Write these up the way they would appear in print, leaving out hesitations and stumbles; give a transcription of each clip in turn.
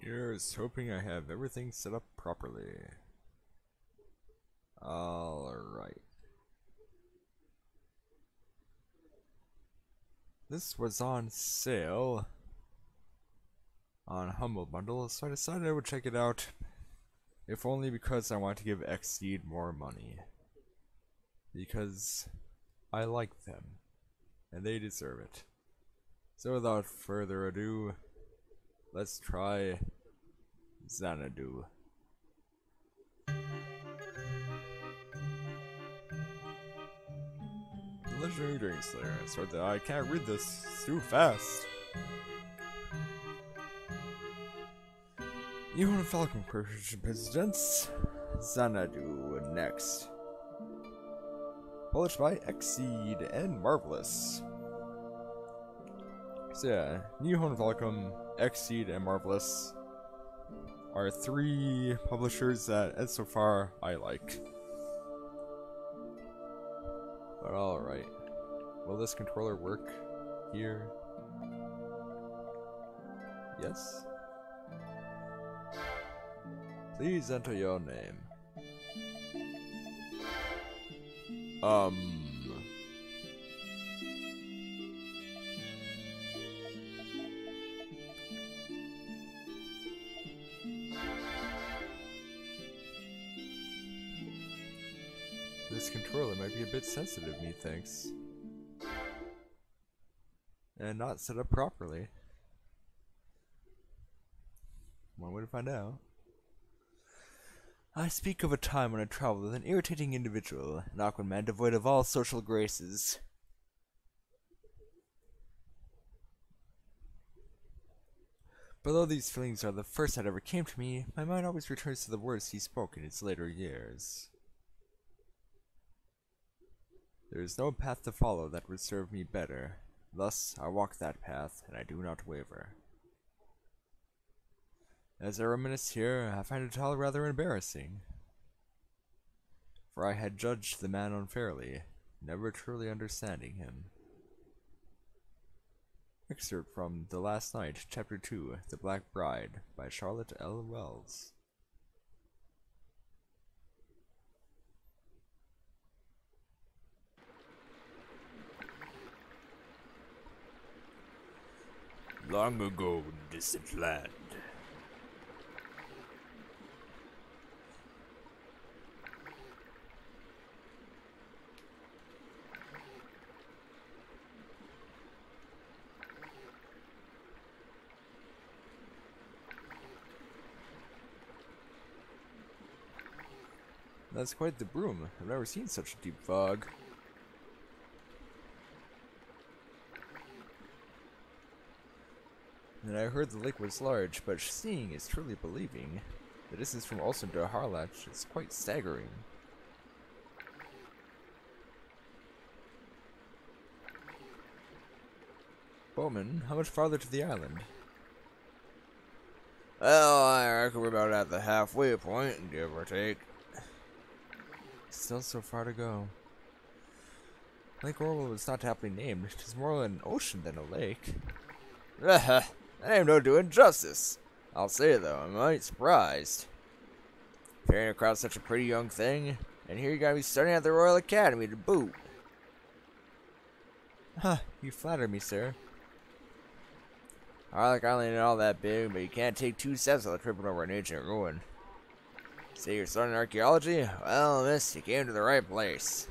Here's hoping I have everything set up properly. Alright. This was on sale on Humble Bundle, so I decided I would check it out, if only because I want to give Xseed more money. Because I like them, and they deserve it. So without further ado, let's try Xanadu. The Legendary Dragon Slayer. Sorry that I can't read this, it's too fast. Johan Falcon presents Xanadu NEXT. Published by Xseed and Marvelous. So yeah, Nihon Falcon, Xseed, and Marvelous are three publishers that, as so far, I like. But alright. Will this controller work here? Yes? Please enter your name. This controller might be a bit sensitive, methinks. And not set up properly. One way to find out. I speak of a time when I traveled with an irritating individual, an awkward man devoid of all social graces. But though these feelings are the first that ever came to me, my mind always returns to the words he spoke in his later years. There is no path to follow that would serve me better. Thus, I walk that path, and I do not waver. As I reminisce here, I find it all rather embarrassing. For I had judged the man unfairly, never truly understanding him. Excerpt from The Last Night, Chapter 2, The Black Bride, by Charlotte L. Wells. Long ago in distant land. That's quite the broom. I've never seen such a deep fog. And I heard the lake was large, but seeing is truly believing. The distance from Ulster to Harlech is quite staggering. Bowman, how much farther to the island? Well, I reckon we're about at the halfway point, give or take. Still so far to go. Lake Orwell was not aptly named. It is more an ocean than a lake. That ain't no doing justice. I'll say though, I'm mighty surprised. Carrying across such a pretty young thing, and here you gotta be studying at the Royal Academy to boot. Huh, you flatter me, sir. Harlech Island ain't all that big, but you can't take 2 steps without tripping over an ancient ruin. Say you're studying archaeology? Well, miss, you came to the right place.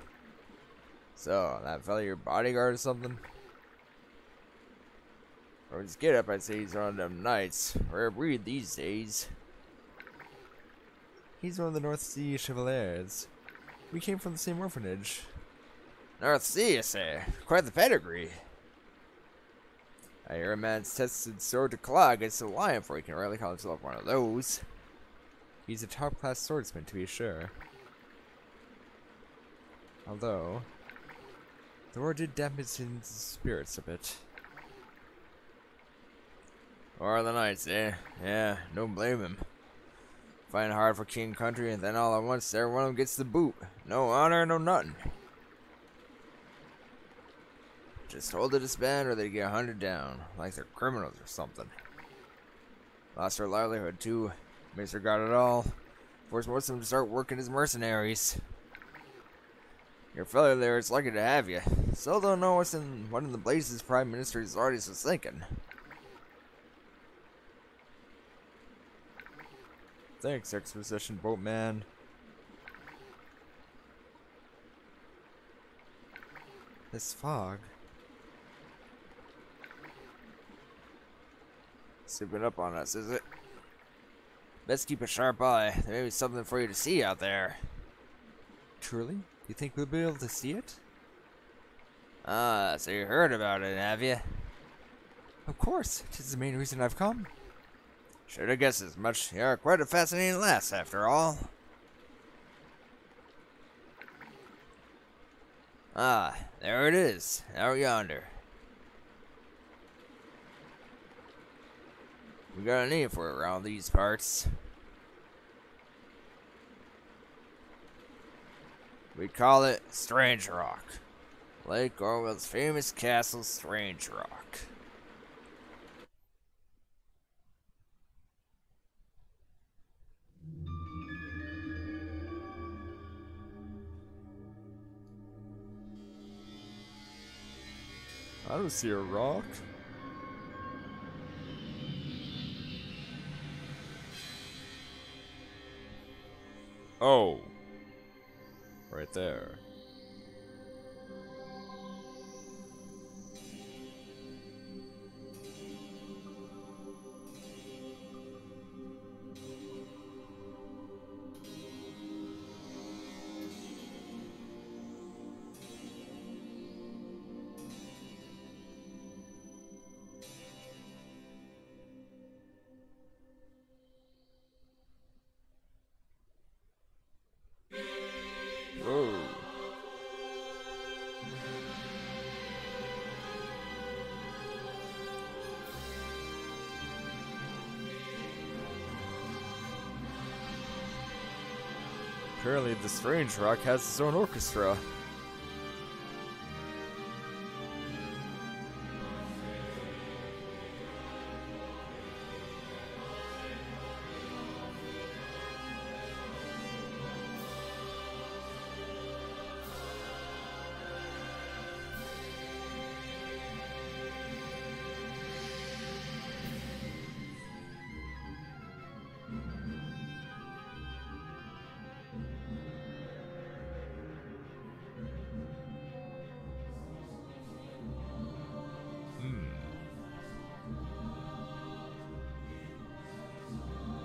So, that fella your bodyguard or something? Or his get up, I'd say he's one of them knights. Rare breed these days. He's one of the North Sea Chevaliers. We came from the same orphanage. North Sea, you say? Quite the pedigree. I hear a man's tested sword to claw against a lion, for he can rarely call himself one of those. He's a top-class swordsman, to be sure. Although, the war did dampen his spirits a bit. Or the knights, eh? Yeah, don't blame him. Fighting hard for king country, and then all at once, every one of them gets the boot. No honor, no nothing. Just told to disband, or they get hunted down, like they're criminals or something. Lost her livelihood too. Misregard it all. Forced most of them to start working as mercenaries. Your fellow there is lucky to have you. Still don't know what in the blazes Prime Minister Zardis was thinking. Thanks, exposition boatman. This fog. Sipping up on us, is it? Best keep a sharp eye. There may be something for you to see out there. Truly? You think we'll be able to see it? Ah, so you heard about it, have you? Of course. 'Tis the main reason I've come. Should have guessed as much. You're quite a fascinating lass, after all. Ah, there it is, out yonder. We got a name for it around these parts. We call it Strange Rock. Lake Orwell's famous castle, Strange Rock. I don't see a rock. Oh. Right there. Whoa. Apparently the Strange Rock has its own orchestra.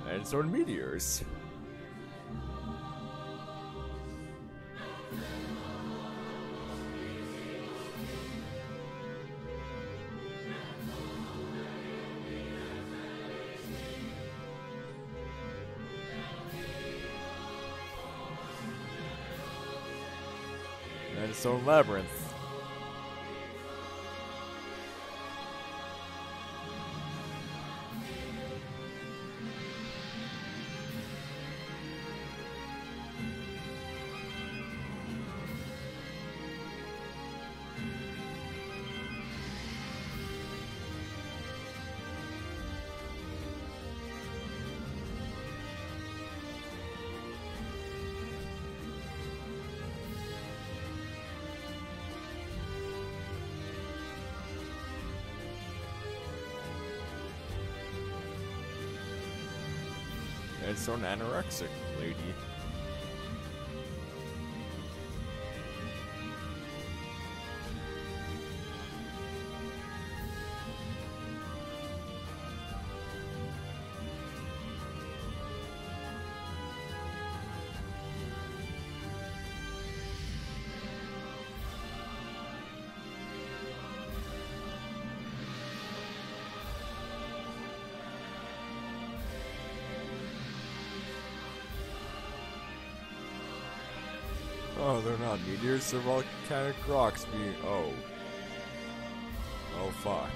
And its own meteors. And its own labyrinth. And its own anorexic lady. Oh, they're not meteors, they're volcanic rocks being... Oh. Oh, fuck.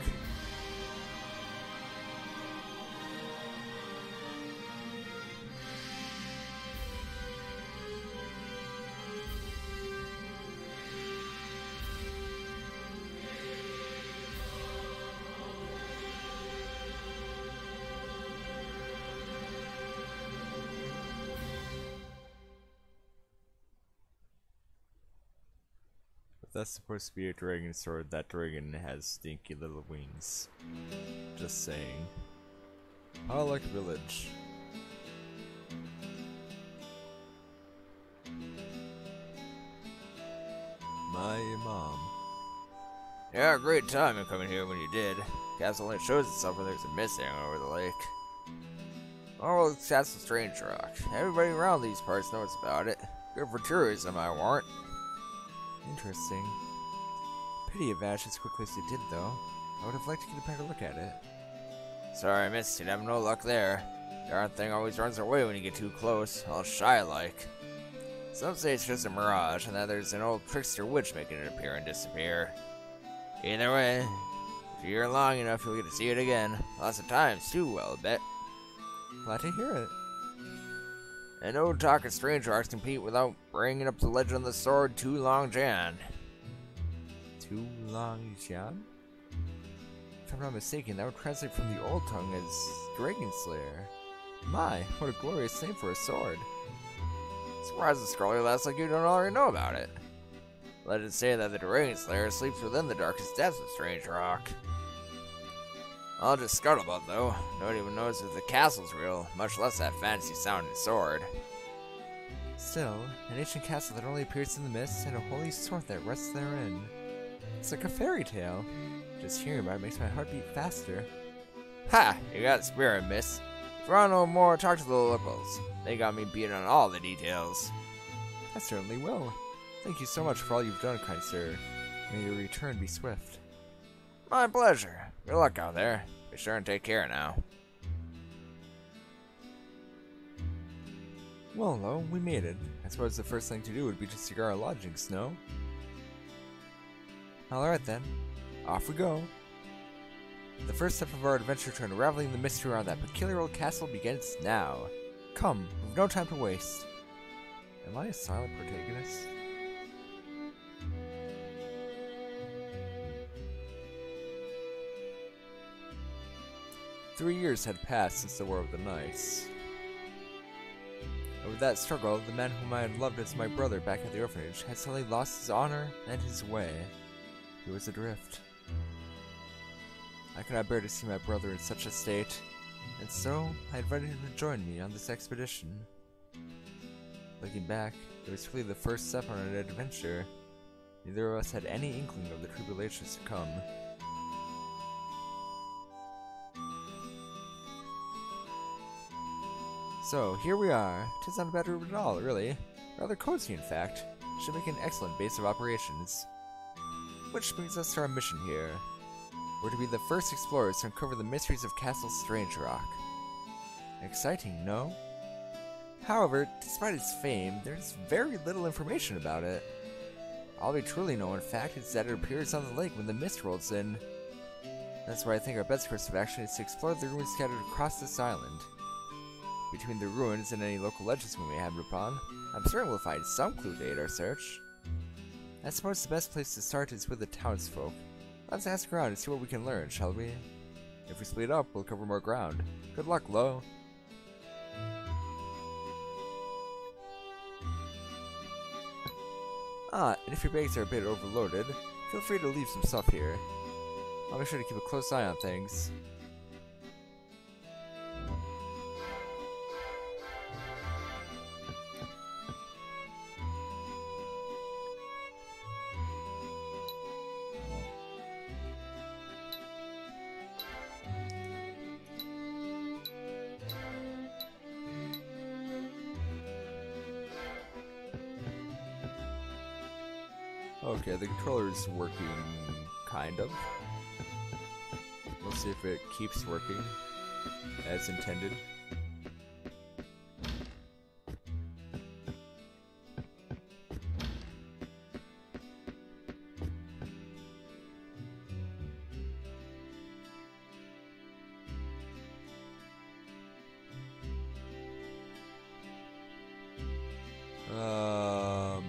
that's supposed to be a dragon sword, that dragon has stinky little wings. Just saying. I like a village. My mom. Yeah, great time in coming here when you did. Castle only shows itself when there's a mist hanging over the lake. Oh, it's Castle Strange Rock. Everybody around these parts knows about it. Good for tourism, I warrant. Interesting. Pity it vanished as quickly as it did, though. I would have liked to get a better look at it. Sorry I missed it. I have no luck there. Darn thing always runs away when you get too close, all shy-like. Some say it's just a mirage, and that there's an old trickster witch making it appear and disappear. Either way, if you're here long enough, you'll get to see it again. Lots of times, too, I'll bet. Glad to hear it. And no talk of strange arts compete without bringing up the legend of the sword Tu Long Jan. Tu Long Jan? If I'm not mistaken, that would translate from the old tongue as Dragon Slayer. My, what a glorious name for a sword. Surprised the scrolly lass like you don't already know about it. Legends say that the Dragon Slayer sleeps within the darkest depths of Strange Rock. I'll just scuttlebutt though. Nobody even knows if the castle's real, much less that fancy-sounding sword. Still, an ancient castle that only appears in the mist, and a holy sword that rests therein. It's like a fairy tale. Just hearing about it makes my heart beat faster. Ha! You got spirit, miss. If you want to know more, talk to the locals. They got me beat on all the details. I certainly will. Thank you so much for all you've done, kind sir. May your return be swift. My pleasure. Good luck out there. Be sure and take care now. Well, though, we made it. I suppose the first thing to do would be to secure our lodgings, no? Alright then. Off we go. The first step of our adventure to unraveling the mystery around that peculiar old castle begins now. Come, we've no time to waste. Am I a silent protagonist? Three years had passed since the War of the Knights. And with that struggle, the man whom I had loved as my brother back at the orphanage had suddenly lost his honor and his way. He was adrift. I could not bear to see my brother in such a state, and so I invited him to join me on this expedition. Looking back, it was really the first step on an adventure. Neither of us had any inkling of the tribulations to come. So, here we are. 'Tis not a bad room at all, really. Rather cozy, in fact. Should make an excellent base of operations. Which brings us to our mission here. We're to be the first explorers to uncover the mysteries of Castle Strange Rock. Exciting, no? However, despite its fame, there's very little information about it. All we truly know, in fact, is that it appears on the lake when the mist rolls in. That's why I think our best course of action is to explore the ruins scattered across this island. Between the ruins and any local legends we may happen upon, I'm certain we'll find some clue to aid our search. I suppose the best place to start is with the townsfolk. Let's ask around and see what we can learn, shall we? If we split up, we'll cover more ground. Good luck, Lo. And if your bags are a bit overloaded, feel free to leave some stuff here. I'll be sure to keep a close eye on things. Okay, the controller is working, kind of. We'll see if it keeps working as intended.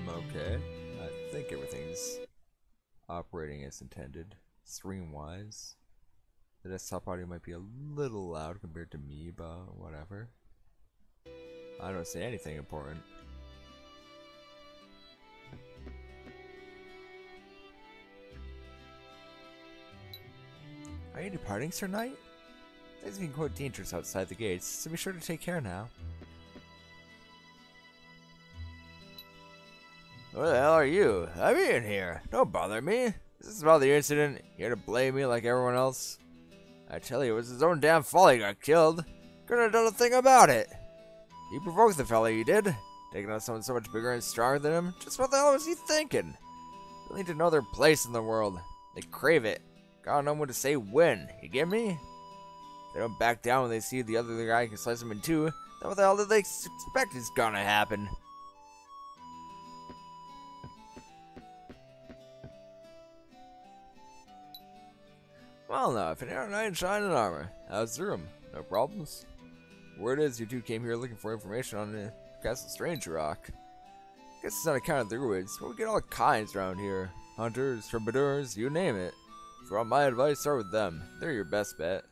Okay. I think everything's operating as intended, stream-wise. The desktop audio might be a little loud compared to me, but whatever. I don't say anything important. Are you departing, Sir Knight? Things being quite dangerous outside the gates, so be sure to take care now. What the hell are you? I'm in here. Don't bother me. This is about the incident. You're to blame me like everyone else. I tell you, it was his own damn fault he got killed. Couldn't have done a thing about it. You provoked the fella, you did. Taking on someone so much bigger and stronger than him. Just what the hell was he thinking? They need to know their place in the world. They crave it. Gotta know when to say when. You get me? If they don't back down when they see the other guy can slice them in two, then what the hell did they expect is gonna happen? Well now, if you're a knight in shining armor, how's the room? No problems? Word is you two came here looking for information on the Castle Strange Rock. Guess it's on account of the ruins, but we get all kinds around here. Hunters, troubadours, you name it. If you want my advice, start with them. They're your best bet.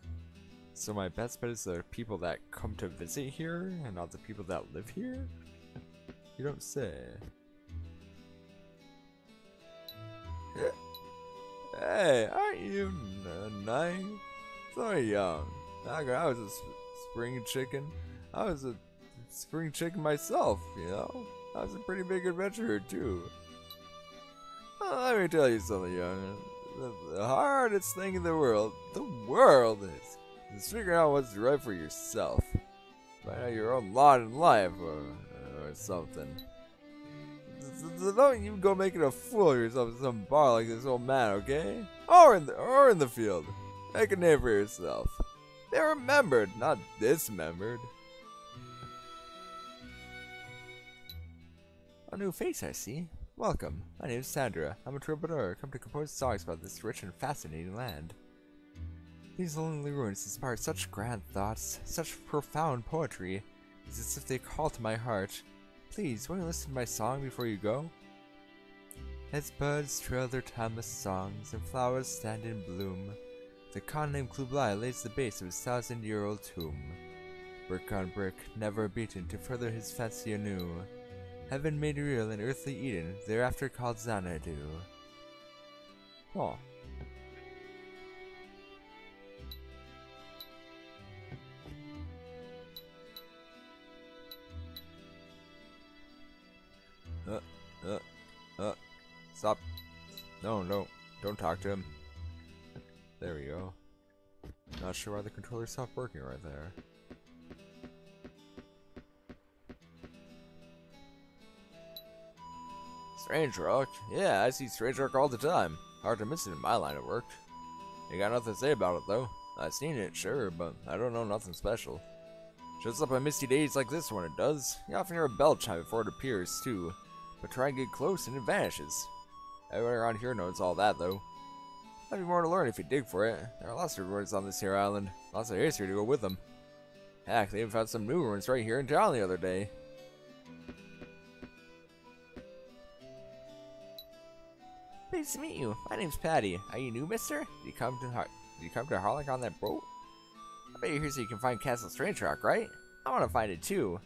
So my best bet is the people that come to visit here, and not the people that live here? You don't say. Hey, aren't you nice? So young. I was a spring chicken. I was a spring chicken myself, you know? I was a pretty big adventurer, too. Well, let me tell you something, young. The hardest thing in the world is figuring out what's right for yourself. Find out your own lot in life, or something. So don't you go making a fool of yourself in some bar like this old man, okay? Or in the field. Make a name for yourself. Be remembered, not dismembered. A new face, I see. Welcome. My name is Sandra. I'm a troubadour, come to compose songs about this rich and fascinating land. These lonely ruins inspire such grand thoughts, such profound poetry. It's as if they call to my heart. Please, won't you listen to my song before you go? As buds trail their timeless songs, and flowers stand in bloom, the Khan named Kublai lays the base of his 1,000-year-old tomb. Brick on brick, never beaten, to further his fancy anew. Heaven made real in earthly Eden, thereafter called Xanadu. Huh. Stop. No, don't talk to him. There we go. Not sure why the controller stopped working right there. Strange Rock? Yeah, I see Strange Rock all the time. Hard to miss it in my line of work. You got nothing to say about it though. I've seen it, sure, but I don't know nothing special. Shows up on misty days like this one, it does. You often hear a bell chime before it appears, too. But try and get close and it vanishes. Everyone around here knows all that, though. Might be more to learn if you dig for it. There are lots of ruins on this here island. Lots of history to go with them. Heck, they even found some new ruins right here in town the other day. Pleased to meet you. My name's Patty. Are you new, mister? Did you come to Harlech on that boat? I bet you're here so you can find Castle Strange Rock, right? I want to find it too.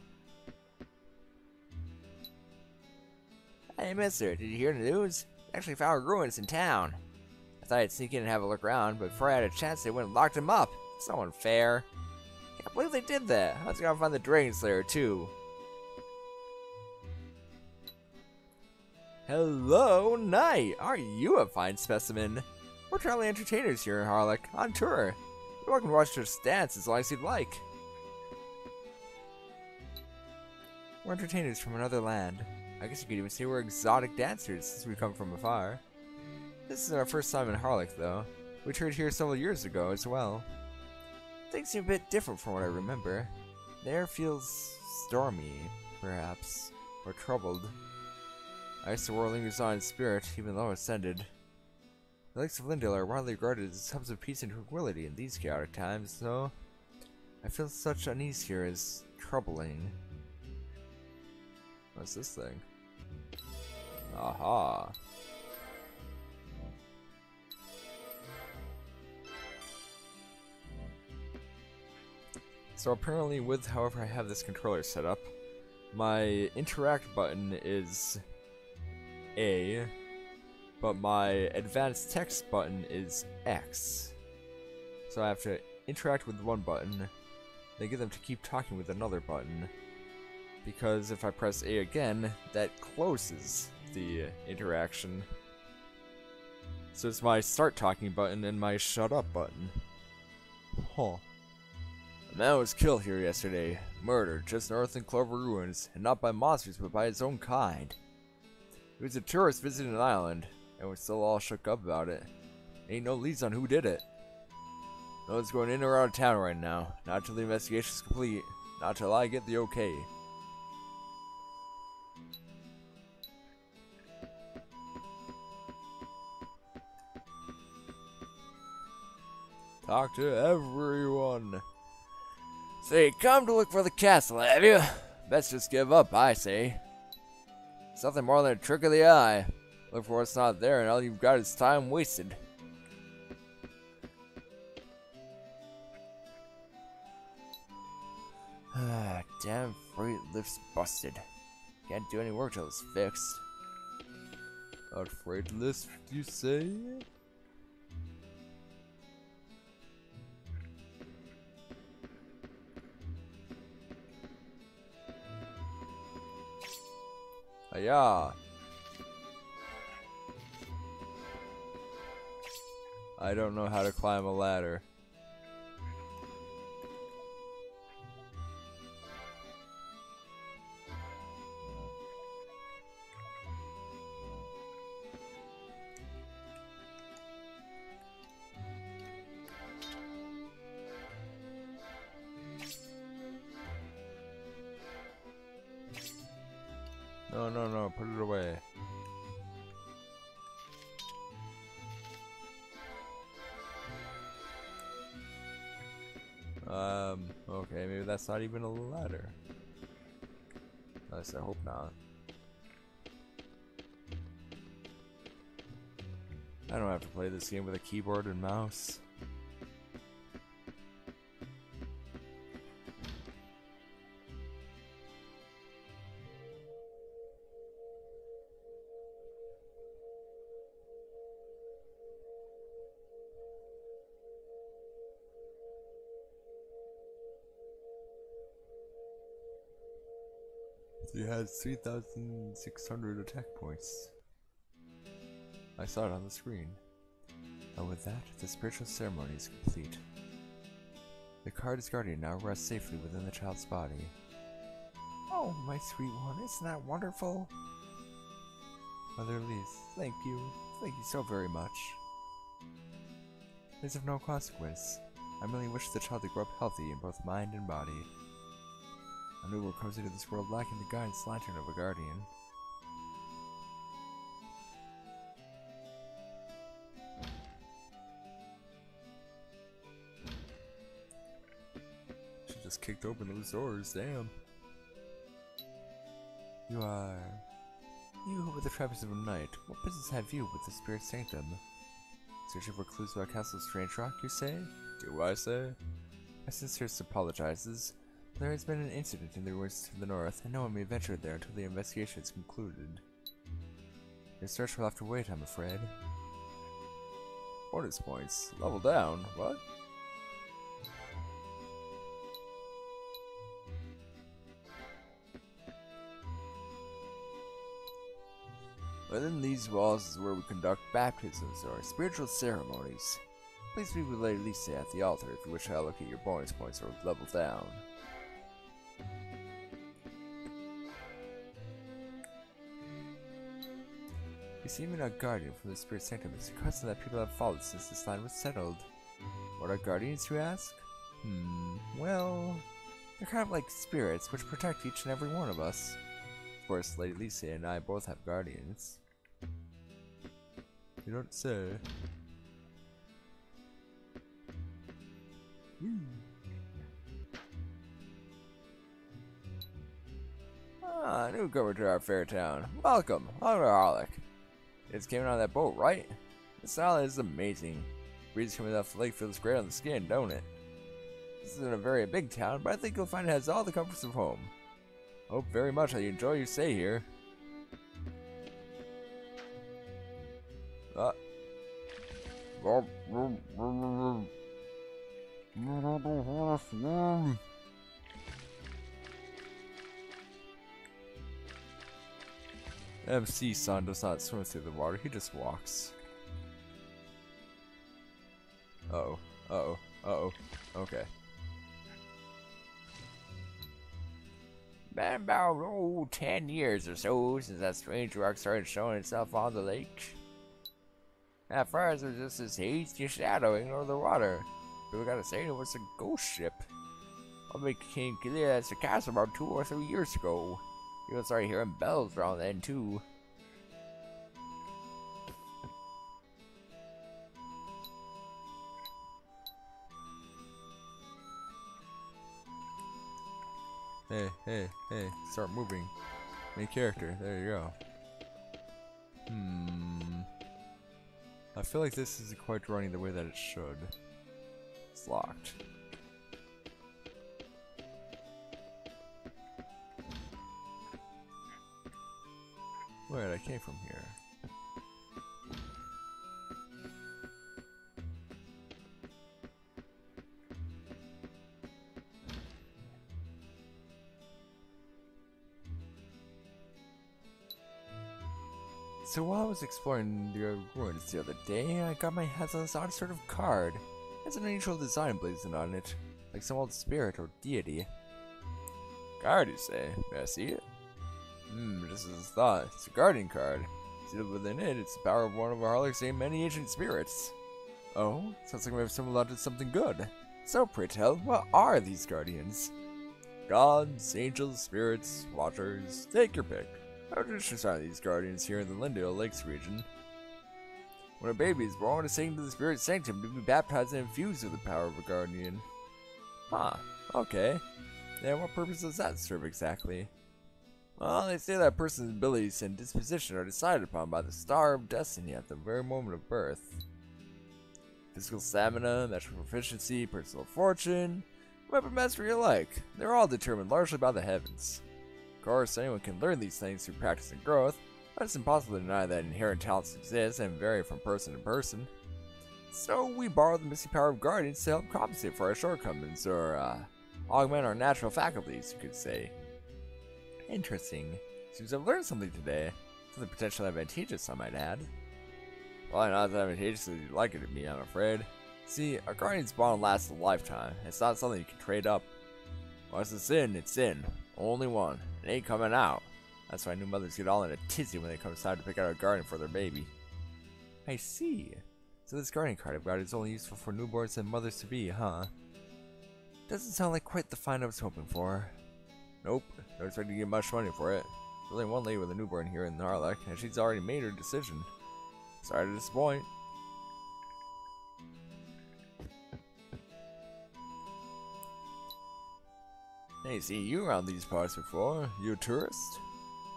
Hey, mister, did you hear the news? They actually found ruins in town. I thought I'd sneak in and have a look around, but before I had a chance, they went and locked him up. It's so unfair. Can't believe they did that. I was gonna find the Dragon Slayer too. Hello, Knight! Aren't you a fine specimen? We're traveling entertainers here in Harlech, on tour. You're welcome to watch us dance as long as you'd like. We're entertainers from another land. I guess you could even say we're exotic dancers since we come from afar. This is our first time in Harlech, though. We toured here several years ago as well. Things seem a bit different from what I remember. The air feels stormy, perhaps, or troubled. I guess the world lingers on in spirit, even though it's ended. The lakes of Lindale are widely regarded as hubs of peace and tranquility in these chaotic times, so I feel such unease here as troubling. What's this thing? Aha. So apparently with however I have this controller set up, my interact button is A, but my advanced text button is X. So I have to interact with one button, then get them to keep talking with another button. Because if I press A again, that closes the interaction. So it's my start talking button and my shut up button. Huh. A man was killed here yesterday, murdered just north in Clover Ruins, and not by monsters but by his own kind. He was a tourist visiting an island, and we're still all shook up about it. Ain't no leads on who did it. No one's going in or out of town right now, not till the investigation's complete, not till I get the okay. Talk to everyone. Say, come to look for the castle, have you? Best just give up, I say. It's nothing more than a trick of the eye. Look for what's not there, and all you've got is time wasted. Damn freight lift's busted. Can't do any work till it's fixed. A freight lift, you say? Yeah. I don't know how to climb a ladder. No, put it away. Okay, maybe that's not even a ladder. At least I hope not. I don't have to play this game with a keyboard and mouse. He has 3,600 attack points. I saw it on the screen. And with that, the spiritual ceremony is complete. The card's guardian now rests safely within the child's body. Oh, my sweet one, isn't that wonderful? Mother Elise, thank you. Thank you so very much. It's of no consequence. I merely wish the child to grow up healthy in both mind and body. A newborn comes into this world lacking the guidance lantern of a guardian. She just kicked open those doors, damn. You who with the trappings of a knight, what business have you with the spirit sanctum? Searching for clues about Castle Strange Rock, you say? Do I say? My sincerest apologizes. There has been an incident in the ruins to the north, and no one may venture there until the investigation is concluded. Your search will have to wait, I'm afraid. Bonus points. Level down. What? Within these walls is where we conduct baptisms or spiritual ceremonies. Please meet with Lady Lisa at the altar if you wish to allocate your bonus points or level down. Receiving a guardian from the Spirit Sanctum is a custom that people have followed since this land was settled. What are guardians, you ask? Well, they're kind of like spirits which protect each and every one of us. Of course, Lady Lisa and I both have guardians. You don't say. Newcomer to our fair town. Welcome, Harlick. It's came out of that boat, right? This island is amazing. Breeze coming off the lake feels great on the skin, don't it? This isn't a very big town, but I think you'll find it has all the comforts of home. Hope very much that you enjoy your stay here. MC-san does not swim through the water, he just walks. Uh-oh. Uh-oh. Uh-oh. Okay. Been about 10 years or so since that strange rock started showing itself on the lake. At first, it was just this hazy shadowing over the water. People gotta say it was a ghost ship. What became clear as the castle about 2 or 3 years ago. People started hearing bells around then, too. Hey, start moving. Main character, there you go. I feel like this isn't quite running the way that it should. It's locked. Wait, I came from here. So while I was exploring the ruins the other day, I got my hands on this odd sort of card. It has an unusual design blazoned on it, like some old spirit or deity. Card, you say? May I see it? Just as I thought. It's a guardian card. Sealed within it, it's the power of one of our Harlech's many ancient spirits. Oh, sounds like we have stumbled onto something good. So pray tell, what are these guardians? Gods, angels, spirits, watchers, take your pick. Our traditions are these guardians here in the Lindale Lakes region. When a baby is born, it's taken to the spirit sanctum to be baptized and infused with the power of a guardian. Huh, okay. Then what purpose does that serve exactly? Well, they say that a person's abilities and disposition are decided upon by the star of destiny at the very moment of birth. Physical stamina, mental proficiency, personal fortune, weapon mastery alike, they're all determined largely by the heavens. Of course, anyone can learn these things through practice and growth, but it's impossible to deny that inherent talents exist and vary from person to person. So we borrow the missing power of guardians to help compensate for our shortcomings, or augment our natural faculties, you could say. Interesting. Seems I've learned something today. Something potentially advantageous, I might add. Probably not as advantageous as you'd like it to be, I'm afraid. See, a guardian's bond lasts a lifetime. It's not something you can trade up. Once it's in, it's in. Only one. It ain't coming out. That's why new mothers get all in a tizzy when it comes time to pick out a guardian for their baby. I see. So this guardian card I've got is only useful for newborns and mothers-to-be, huh? Doesn't sound like quite the find I was hoping for. Nope. Don't expect to get much money for it. There's only one lady with a newborn here in Harlech, and she's already made her decision. Sorry to disappoint. Hey, seen you around these parts before. You a tourist?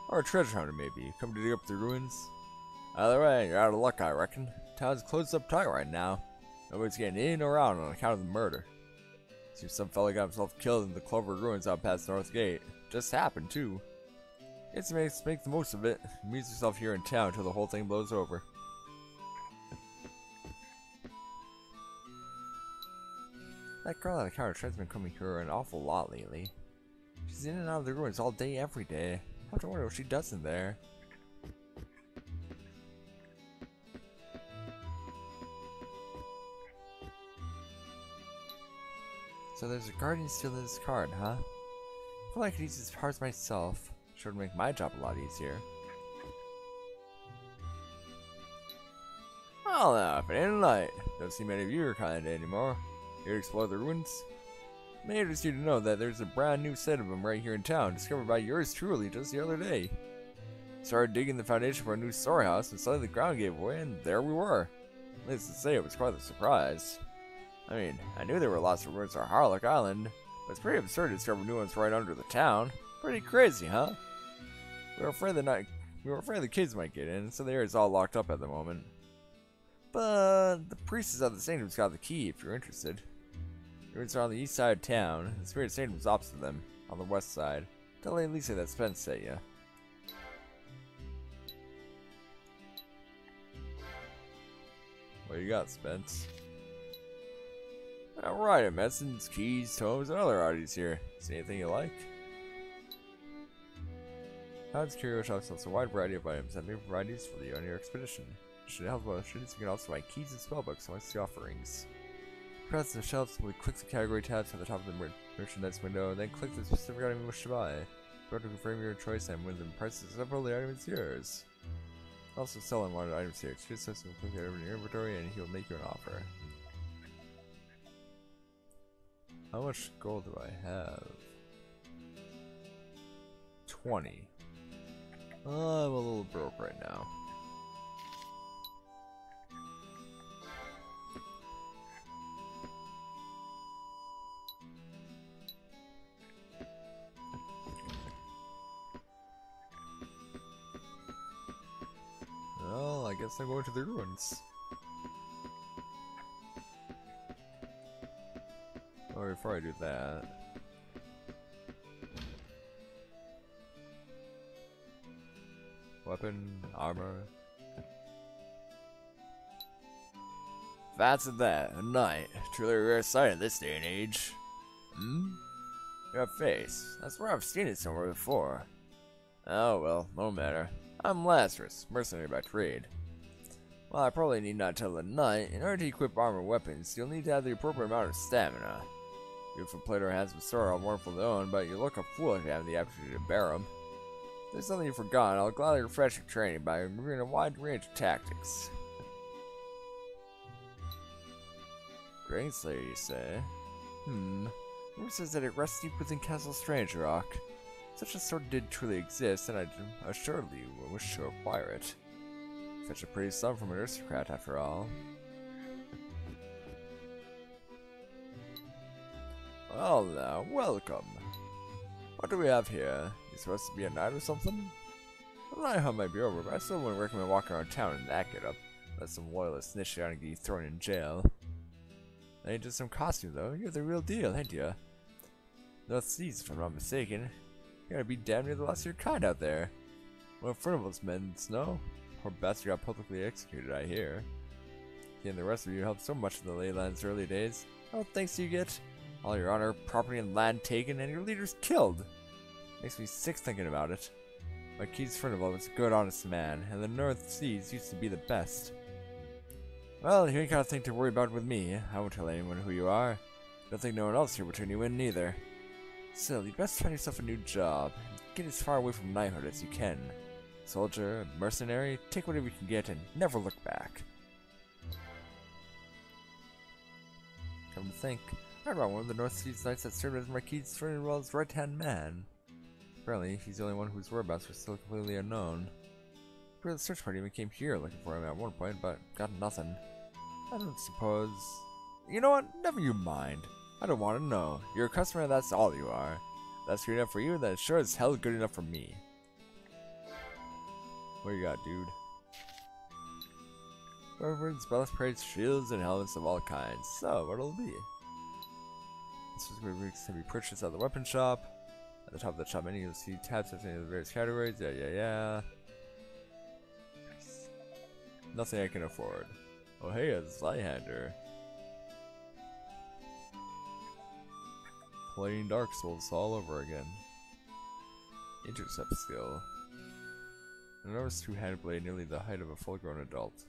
Or a treasure hunter, maybe. Come to dig up the ruins? Either way, you're out of luck, I reckon. Town's closed up tight right now. Nobody's getting in or out on account of the murder. Seems some fella got himself killed in the Clover Ruins out past North Gate. Just happened, too. It's make the most of it. Amuse yourself here in town until the whole thing blows over. That girl at the counter has been coming here an awful lot lately. She's in and out of the ruins all day, every day. I have to wonder what she does in there. So there's a guardian still in this card, huh? I feel like I could use these powers myself. Sure would make my job a lot easier. Well now, if it ain't light. Don't see many of your kind anymore. Here to explore the ruins? It may interest you to know that there's a brand new set of them right here in town, discovered by yours truly just the other day. Started digging the foundation for a new storehouse, and suddenly the ground gave way, and there we were. Needless to say, it was quite a surprise. I mean, I knew there were lots of ruins on Harlech Island, but it's pretty absurd to discover new ones right under the town. Pretty crazy, huh? We were afraid the kids might get in, so the area's all locked up at the moment. But the priestess of the sanctum's got the key if you're interested. The ruins are on the east side of town. The spirit sanctum's opposite them, on the west side. Tell Lady Lisa that Spence sent ya. What you got, Spence? Alright, medicines, keys, tomes, and other oddities here. See anything you like? Town's curio shop sells a wide variety of items and new varieties for you on your expedition. Should help with students, you can also find keys and spellbooks amongst the offerings. Press the shelf, simply click the category tabs at the top of the merchandise window, and then click the specific item you wish to buy. Go to confirm your choice and when the price is several, the item is yours. Also sell unwanted items here. Choose something and click the item in your inventory and he'll make you an offer. How much gold do I have? 20. I'm a little broke right now. Well, I guess I'm going to the ruins. Or before I do that, weapon, armor. That's that, a knight. Truly a rare sight in this day and age. Your face. That's where I've seen it somewhere before. Oh well, no matter. I'm Lazarus, mercenary by trade. Well, I probably need not tell the knight, in order to equip armor weapons, you'll need to have the appropriate amount of stamina. Beautiful Plato has a sword all wonderful to own, but you look a fool if you have the aptitude to bear them. If there's something you've forgotten, I'll gladly refresh your training by removing a wide range of tactics. Grain Slayer, you say? Rumor says that it rests deep within Castle Strange Rock. If such a sword did truly exist, then I assuredly would wish to acquire it. Such a pretty sum from an aristocrat, after all. Well now, welcome. What do we have here? You supposed to be a knight or something? The night hunt might be over, but I still wouldn't recommend walking around town in that getup. Let some loyalists snitch you out and get you thrown in jail. That ain't just some costume though, you're the real deal, ain't ya? North Seas, if I'm not mistaken. You're gonna be damn near the last of your kind out there. One of Furnival's men, Snow. Poor bastard got publicly executed, I hear. He and the rest of you helped so much in the Leyland's early days. What thanks do you get? All your honor, property, and land taken, and your leaders killed. Makes me sick thinking about it. Marquis Furnival was a good, honest man, and the North Seas used to be the best. Well, you ain't got a thing to worry about with me. I won't tell anyone who you are. Don't think no one else here will turn you in, neither. Still, you'd best find yourself a new job, and get as far away from knighthood as you can. Soldier, mercenary, take whatever you can get, and never look back. Come to think, I heard about one of the North Seas Knights that served as Marquis Furnival's right-hand man. Apparently, he's the only one whose whereabouts were still completely unknown. The search party even came here looking for him at one point, but got nothing. I don't suppose... You know what? Never you mind. I don't want to know. You're a customer, that's all you are. If that's good enough for you, then it's sure as hell good enough for me. What you got, dude? Weapons, breastplates, shields, and helmets of all kinds. So, what'll it be? This is where we can be purchased at the weapon shop. At the top of the shop menu, you'll see tabs for the various categories. Yeah. Nothing I can afford. Oh hey, a Zweihander. Playing Dark Souls all over again. Intercept skill. An enormous two-handed blade nearly the height of a full-grown adult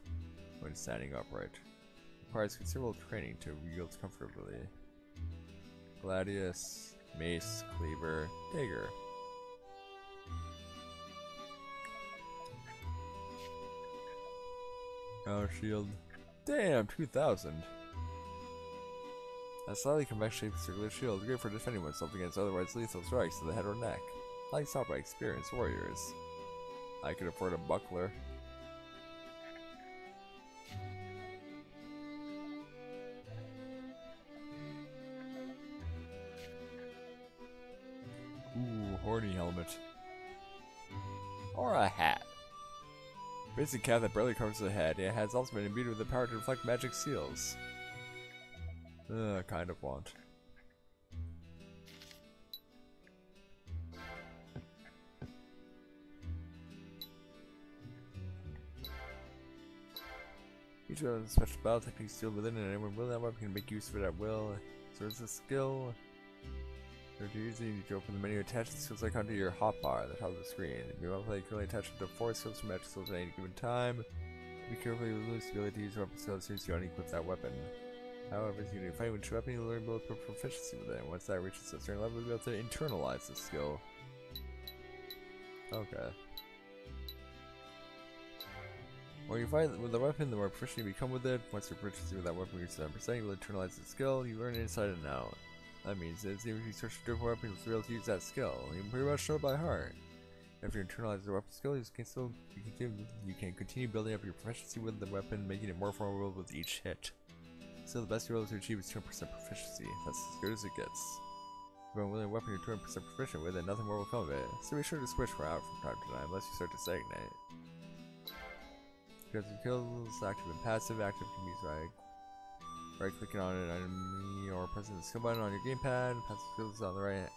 when standing upright. Requires considerable training to wield comfortably. Gladius, mace, cleaver, dagger. Power shield. Damn, 2000. A slightly convex shaped circular shield, great for defending oneself against otherwise lethal strikes to the head or neck. Highly sought by experienced warriors. I could afford a buckler. Ooh, horny helmet. Or a hat. Basic cap that barely covers the head. It has also been imbued with the power to deflect magic seals. Kind of want. Each one has a special battle technique sealed within it, and anyone wielding that weapon can make use of it at will. So it's a skill. To use it, you need to open the menu, attach the skills icon to your hotbar at the top of the screen. If you want to play, you can only attach up to 4 skills from magic skills at any given time. Be careful, you lose the ability to use weapon skills as soon as you unequip that weapon. However, as you can fight with your weapon, you'll learn both proficiency with it. Once that reaches a certain level, you'll be able to internalize the skill. Okay. When you fight with the weapon, the more proficient you become with it. Once your proficiency with that weapon reaches 7%, you will internalize the skill. You learn it inside and out. That means that even if you search for different weapons, you'll be able to use that skill. You can pretty much know it by heart. If you internalize the weapon skill, you can continue building up your proficiency with the weapon, making it more formidable with each hit. So the best you're able to achieve is 200% proficiency. That's as good as it gets. If you want a weapon you're 200% proficient with, then nothing more will come of it. So be sure to switch for out from time to time, unless you start to stagnate. Because the skills active and passive. Active can be used by right-clicking on an enemy or pressing the skill button on your gamepad. Passive skills on the right.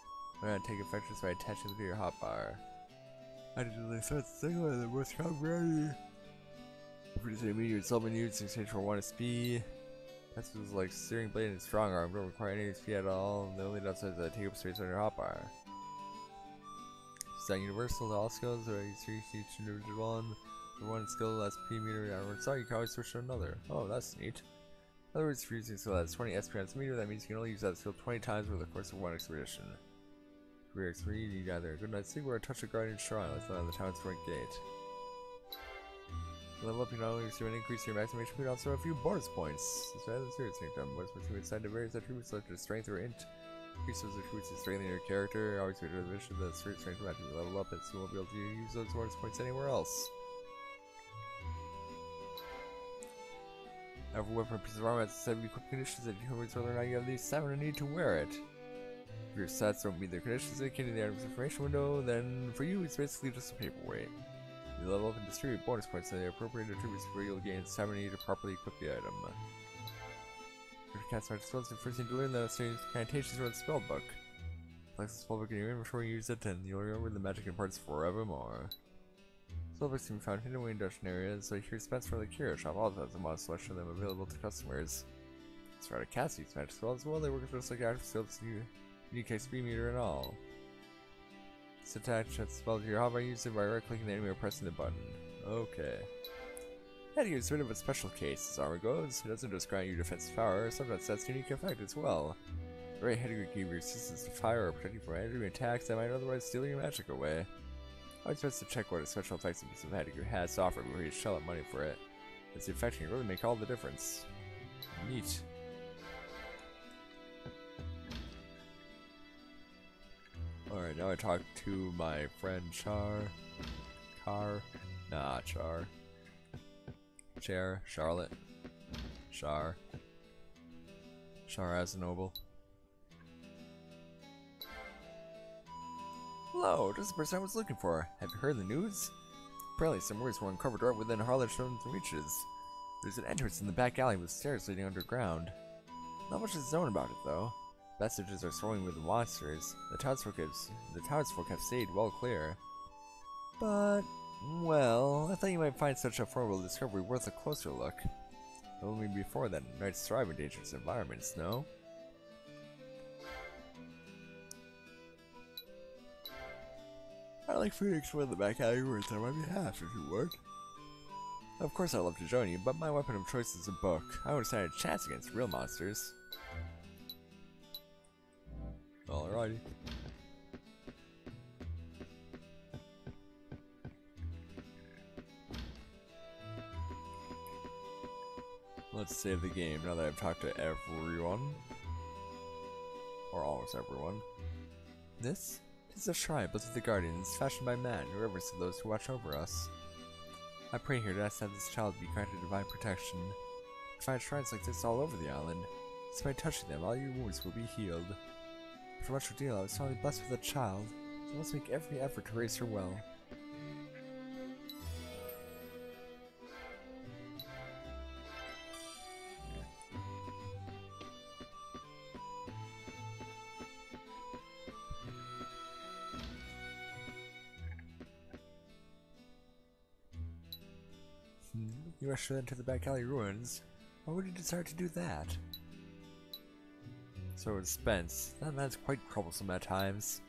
Learn how to take effect just by attaching them to your hotbar. I did really start the thing with the most ready. Produce an immediate summon units in exchange for 1 SP. Passive is like steering blade and strong arm, don't require any SP at all. The only downside is that take up space on your hotbar. Is that universal to all skills, or you see each individual one? For one skill, SP meter downward side, you can always switch to another. Oh, that's neat. In other words, if you're using a skill that's 20 SP on its meter, that means you can only use that skill 20 times over the course of 1 expedition. For your XP, you need either a good night's sleep or a touch of guardian shrine, like that on the town's front gate. To level up, you not only receive an increase in your maximum HP, but also a few bonus points. It's rather than serious income. Bonus points can be assigned to various attributes such as strength or int. Increase those attributes to strengthen your character. Always make a reservation that certain strength will have to be leveled up, and so you won't be able to use those bonus points anywhere else. Every weapon or piece of armor has 7 equipped conditions that determines whether or not you have these 7 and need to wear it. If your stats don't meet the conditions indicated in the item's information window, then for you it's basically just a paperweight. You level up and distribute bonus points to the appropriate attributes where you'll gain stamina needed to properly equip the item. If you cast magic spells, you first need to learn the series incantations from the spellbook. Place the spellbook in your inventory, use it, and you'll remember the magic imparts forevermore. Spellbooks can be found hidden away in dungeon areas, so here Spence from the Curio Shop also has a modest selection of them available to customers. As for how to cast these magic spells, well, they work just like active skills, unique XP meter and all. Just attach that spell to your hotbar, use it by right-clicking the enemy or pressing the button. Okay. Headgear is a bit of a special case as armor goes. It doesn't just grant you defensive power, sometimes that's a unique effect as well. The right headgear can give you resistance to fire or protect you from enemy attacks that might otherwise steal your magic away. Always best to check what a special effects a piece of headgear has to offer before you shell out money for it, as the effect can really make all the difference. Neat. Alright, now I talk to my friend Charlotte. Char as a noble. Hello, just the person I was looking for. Have you heard the news? Apparently some words were uncovered right within Harlot's reaches. There's an entrance in the back alley with stairs leading underground. Not much is known about it though. Messages are swarming with monsters. The townsfolk have stayed well clear. But, well, I thought you might find such a formidable discovery worth a closer look. Only before that, knights thrive in dangerous environments, no? I'd like for you to explore the back alley words on my behalf if you would. Of course I'd love to join you, but my weapon of choice is a book. I won't stand a chance against real monsters. Alrighty. Let's save the game now that I've talked to everyone. Or almost everyone. This is a shrine built to the guardians, fashioned by man, who reverence to those who watch over us. I pray here to ask that this child be granted divine protection. You find shrines like this all over the island. Just by touching them, all your wounds will be healed. For much ordeal, I was finally blessed with a child, so let's make every effort to raise her well. You rushed into the back alley ruins. Why would you decide to do that? So it's Spence. That man's quite troublesome at times.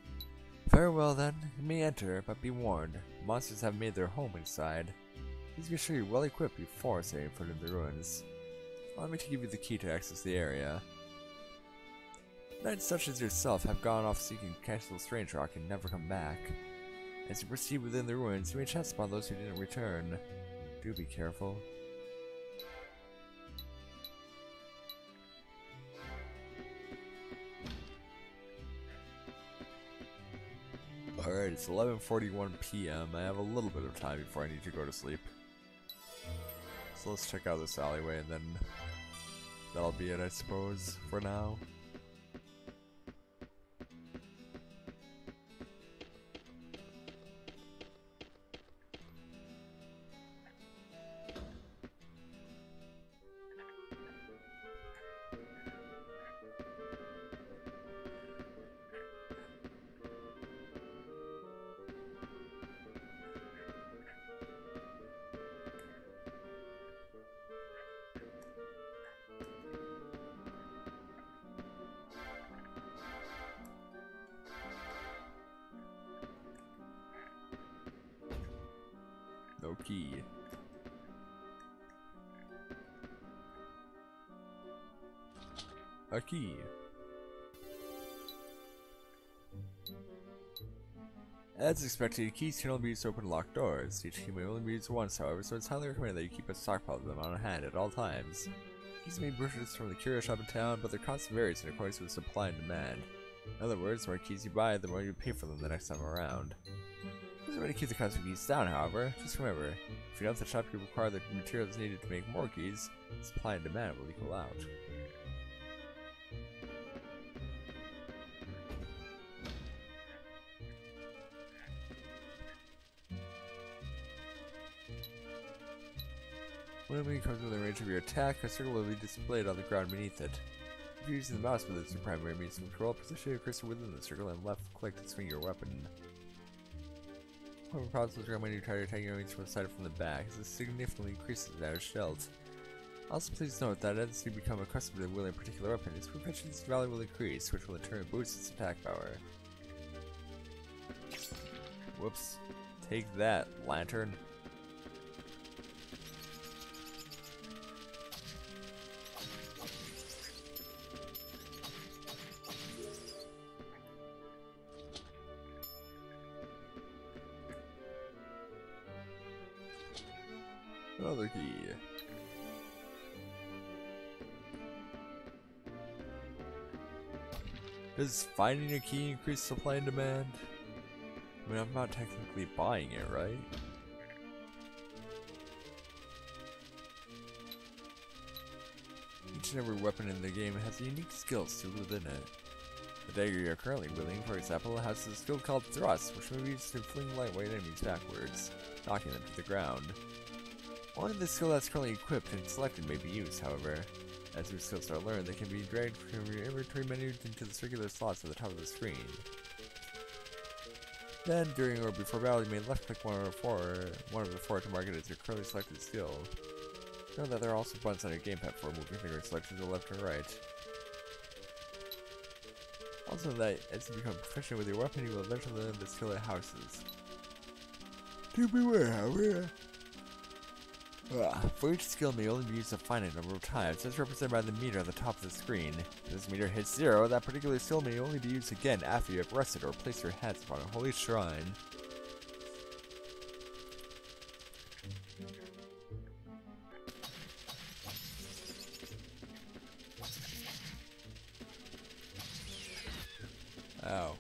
Very well then, you may enter, but be warned. Monsters have made their home inside. Please be sure you're well equipped before setting foot in the ruins. Allow me to give you the key to access the area. Knights such as yourself have gone off seeking Castle Strange Rock and never come back. As you proceed within the ruins, you may chance upon those who didn't return. Do be careful. Alright, it's 11:41 p.m. I have a little bit of time before I need to go to sleep. So let's check out this alleyway and then that'll be it, I suppose, for now. No key. A key. As expected, keys can only be used to open locked doors. Each key may only be used once, however, so it's highly recommended that you keep a stockpile of them on hand at all times. Keys may be purchased from the curio shop in town, but their cost varies in accordance with supply and demand. In other words, the more keys you buy, the more you pay for them the next time around. There's a way to keep the cost of keys down, however. Just remember, if you know the shopkeeper require the materials needed to make more keys, supply and demand will equal out. When an enemy comes within range of your attack, a circle will be displayed on the ground beneath it. If you're using the mouse with its primary means of control, position your cursor within the circle and left click to swing your weapon. However, problems with when you try to attack your enemies from the side or from the back, as this significantly increases the damage dealt. Also, please note that as you become accustomed to wielding a particular weapon, its proficiency value will increase, which will in turn boost its attack power. Whoops. Take that, lantern. Another key. Does finding a key increase supply and demand? I mean, I'm not technically buying it, right? Each and every weapon in the game has unique skills sealed within it. The dagger you're currently wielding, for example, has a skill called Thrust, which may be used to fling lightweight enemies backwards, knocking them to the ground. Only the skill that's currently equipped and selected may be used, however. As new skills are learned, they can be dragged from your inventory menu into the circular slots at the top of the screen. Then, during or before battle, you may left-click one of the four to mark it as your currently selected skill. Note that there are also buttons on your gamepad for moving finger selections to the left or right. Also, that as you become proficient with your weapon, you will eventually learn the skill it houses. Do beware, however. For each skill may only be used a finite number of times, as represented by the meter at the top of the screen. If this meter hits 0, that particular skill may only be used again after you have rested or placed your hands upon a holy shrine. Ow.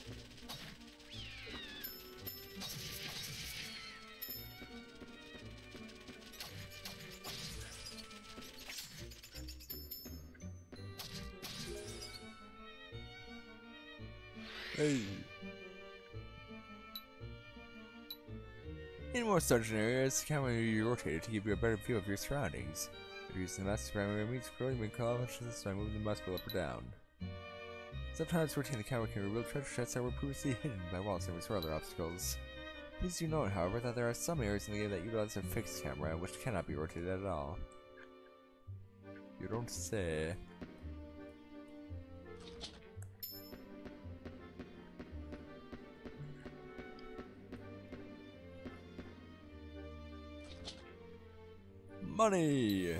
Hey. In most dungeon areas, the camera may be rotated to give you a better view of your surroundings. If using the mouse primary means scrolling, you may accomplish this by moving the mouse wheel up or down. Sometimes rotating the camera can reveal treasure chests that were previously hidden by walls and or other obstacles. Please do note, however, that there are some areas in the game that utilize a fixed camera, which cannot be rotated at all. You don't say. Money!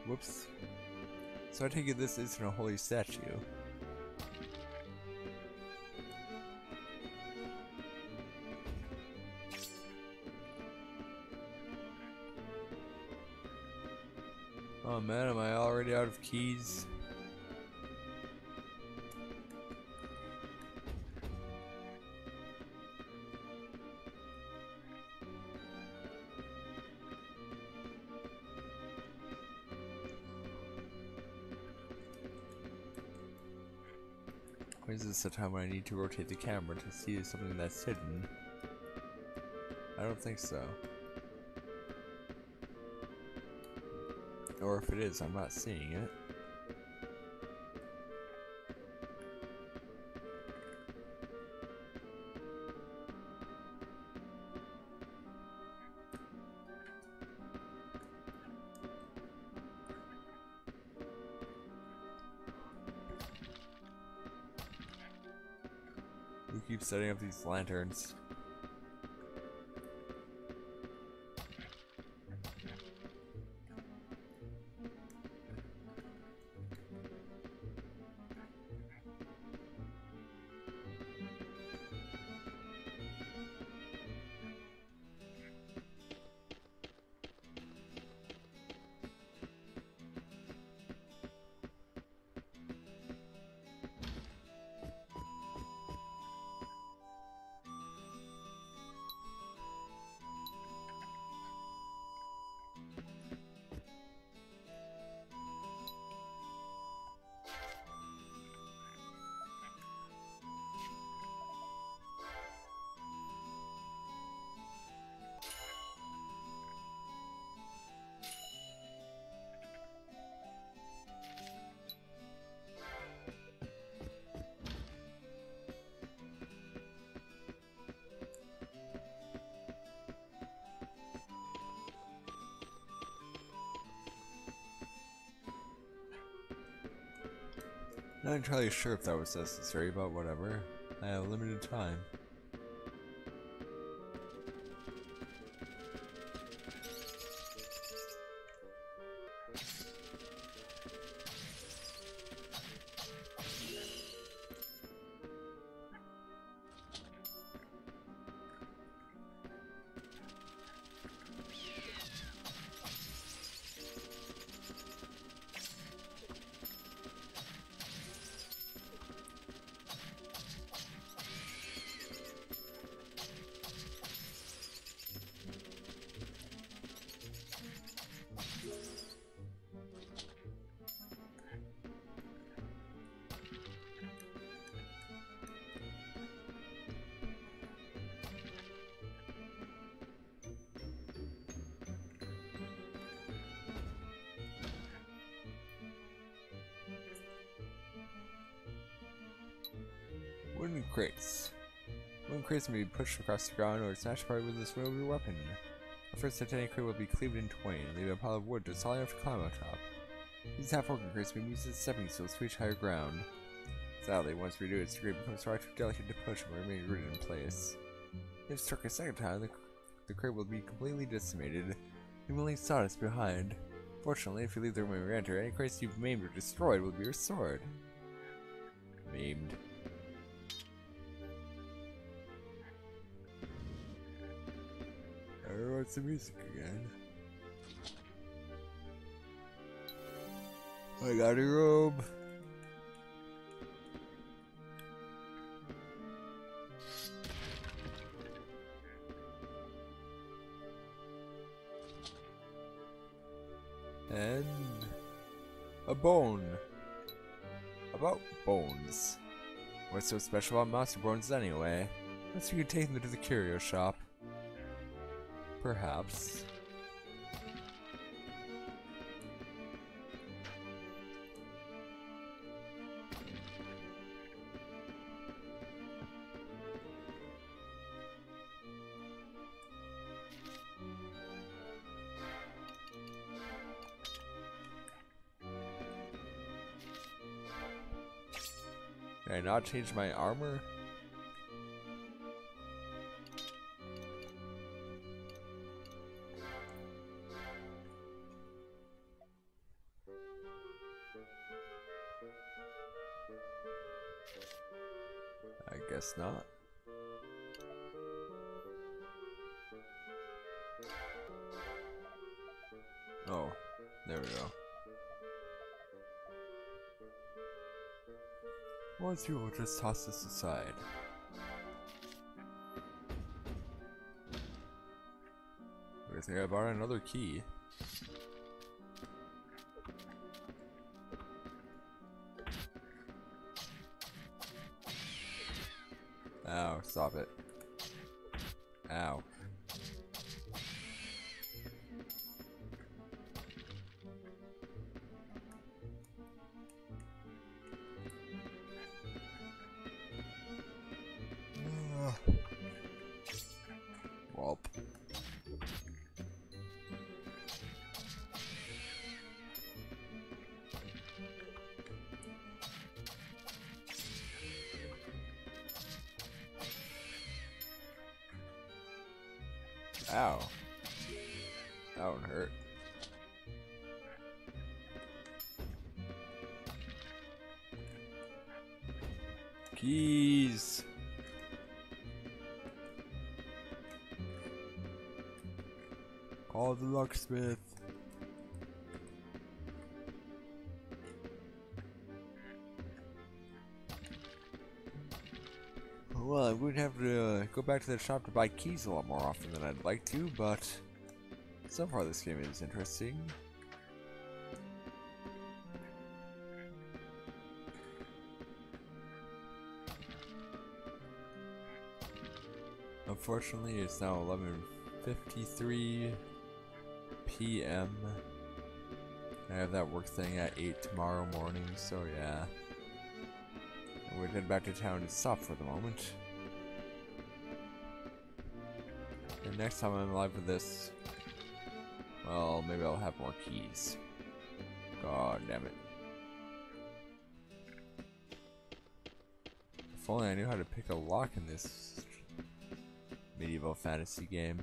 Whoops. So I take it this isn't a holy statue. Oh man, am I already out of keys? Or is this the time when I need to rotate the camera to see something that's hidden? I don't think so. Or if it is, I'm not seeing it. We keep setting up these lanterns. Not entirely sure if that was necessary, but whatever. I have limited time. Wooden crates. Wooden crates may be pushed across the ground or snatched apart with this wieldy weapon. The first titanium crate will be cleaved in twain, leaving a pile of wood to solid enough to climb on top. These half-broken crates may be used as stepping stones to reach higher ground. Sadly, once renewed, its crate becomes far too delicate to push and will remain rooted in place. If struck a second time, the crate will be completely decimated, leaving only sawdust behind. Fortunately, if you leave the room and re-enter, any crates you've maimed or destroyed will be restored. Maimed. I wrote some music again. I got a robe. And A bone. About bones. What's so special about monster bones anyway? Unless you could take them to the curio shop. Perhaps. Can I not change my armor? I guess not. Oh, there we go. Once you will just toss this aside. I think I bought another key. Ow, stop it. Ow. Welp. Ow. That one hurt. Keys. Call the locksmith. Well, I would have to go back to the shop to buy keys a lot more often than I'd like to, but so far this game is interesting. Unfortunately, it's now 11:53 p.m. I have that work thing at 8 tomorrow morning, so yeah. We're heading back to town to stop for the moment. And next time I'm live with this, well, maybe I'll have more keys. God damn it. If only I knew how to pick a lock in this medieval fantasy game.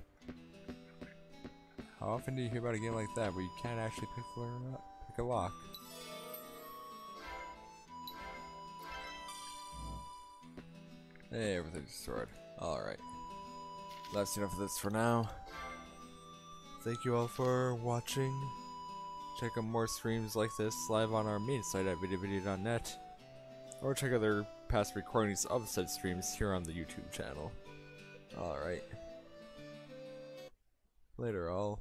How often do you hear about a game like that where you can't actually pick a lock? Hey, everything's destroyed. Alright. That's enough of this for now. Thank you all for watching. Check out more streams like this live on our main site at videovideo.net. Or check out their past recordings of said streams here on the YouTube channel. Alright. Later all.